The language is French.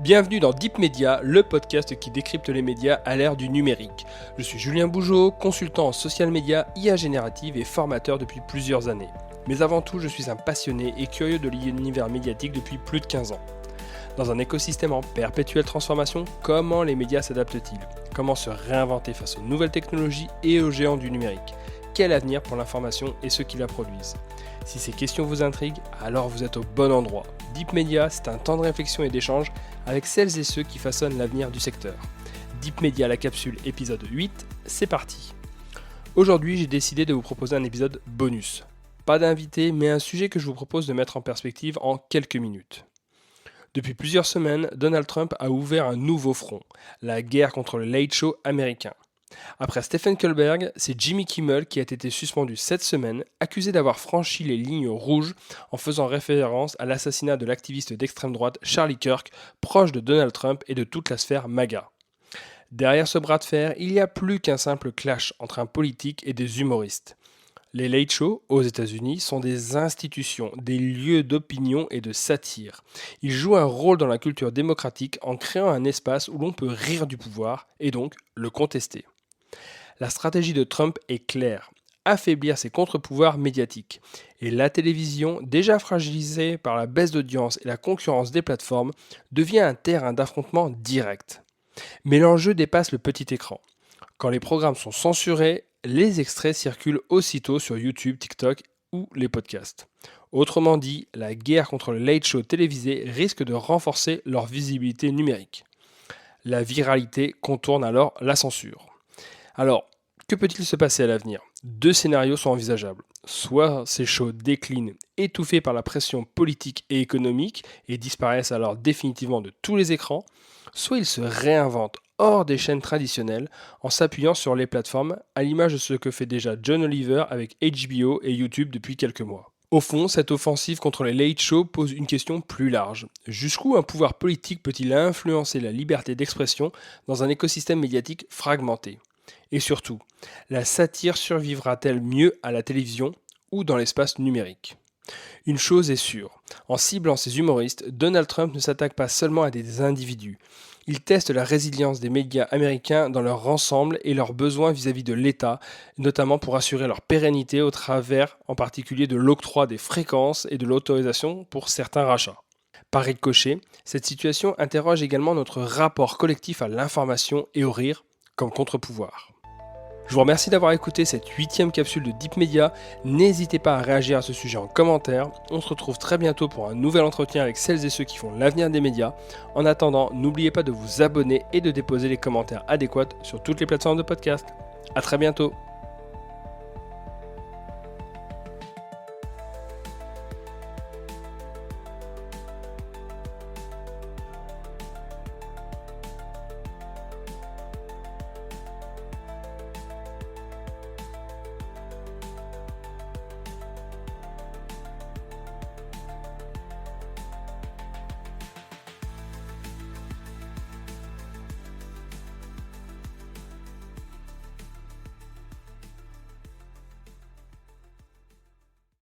Bienvenue dans Deep Media, le podcast qui décrypte les médias à l'ère du numérique. Je suis Julien Bougeot, consultant en social media, IA générative et formateur depuis plusieurs années. Mais avant tout, je suis un passionné et curieux de l'univers médiatique depuis plus de 15 ans. Dans un écosystème en perpétuelle transformation, comment les médias s'adaptent-ils ? Comment se réinventer face aux nouvelles technologies et aux géants du numérique ? Quel avenir pour l'information et ceux qui la produisent ? Si ces questions vous intriguent, alors vous êtes au bon endroit. Deep Media, c'est un temps de réflexion et d'échange avec celles et ceux qui façonnent l'avenir du secteur. Deep Media, la capsule épisode 8, c'est parti. Aujourd'hui, j'ai décidé de vous proposer un épisode bonus. Pas d'invité, mais un sujet que je vous propose de mettre en perspective en quelques minutes. Depuis plusieurs semaines, Donald Trump a ouvert un nouveau front, la guerre contre le Late Show américain. Après Stephen Colbert, c'est Jimmy Kimmel qui a été suspendu cette semaine, accusé d'avoir franchi les lignes rouges en faisant référence à l'assassinat de l'activiste d'extrême droite Charlie Kirk, proche de Donald Trump et de toute la sphère MAGA. Derrière ce bras de fer, il n'y a plus qu'un simple clash entre un politique et des humoristes. Les late shows, aux États-Unis, sont des institutions, des lieux d'opinion et de satire. Ils jouent un rôle dans la culture démocratique en créant un espace où l'on peut rire du pouvoir et donc le contester. La stratégie de Trump est claire, affaiblir ses contre-pouvoirs médiatiques. Et la télévision, déjà fragilisée par la baisse d'audience et la concurrence des plateformes, devient un terrain d'affrontement direct. Mais l'enjeu dépasse le petit écran. Quand les programmes sont censurés, les extraits circulent aussitôt sur YouTube, TikTok ou les podcasts. Autrement dit, la guerre contre le late show télévisé risque de renforcer leur visibilité numérique. La viralité contourne alors la censure. Alors, que peut-il se passer à l'avenir ? Deux scénarios sont envisageables. Soit ces shows déclinent, étouffés par la pression politique et économique, et disparaissent alors définitivement de tous les écrans, soit ils se réinventent hors des chaînes traditionnelles en s'appuyant sur les plateformes, à l'image de ce que fait déjà John Oliver avec HBO et YouTube depuis quelques mois. Au fond, cette offensive contre les late shows pose une question plus large. Jusqu'où un pouvoir politique peut-il influencer la liberté d'expression dans un écosystème médiatique fragmenté ? Et surtout, la satire survivra-t-elle mieux à la télévision ou dans l'espace numérique ? Une chose est sûre, en ciblant ces humoristes, Donald Trump ne s'attaque pas seulement à des individus. Il teste la résilience des médias américains dans leur ensemble et leurs besoins vis-à-vis de l'État, notamment pour assurer leur pérennité au travers en particulier de l'octroi des fréquences et de l'autorisation pour certains rachats. Par ricochet, cette situation interroge également notre rapport collectif à l'information et au rire comme contre-pouvoir. Je vous remercie d'avoir écouté cette 8e capsule de Deep Media. N'hésitez pas à réagir à ce sujet en commentaire. On se retrouve très bientôt pour un nouvel entretien avec celles et ceux qui font l'avenir des médias. En attendant, n'oubliez pas de vous abonner et de déposer les commentaires adéquats sur toutes les plateformes de podcast. À très bientôt.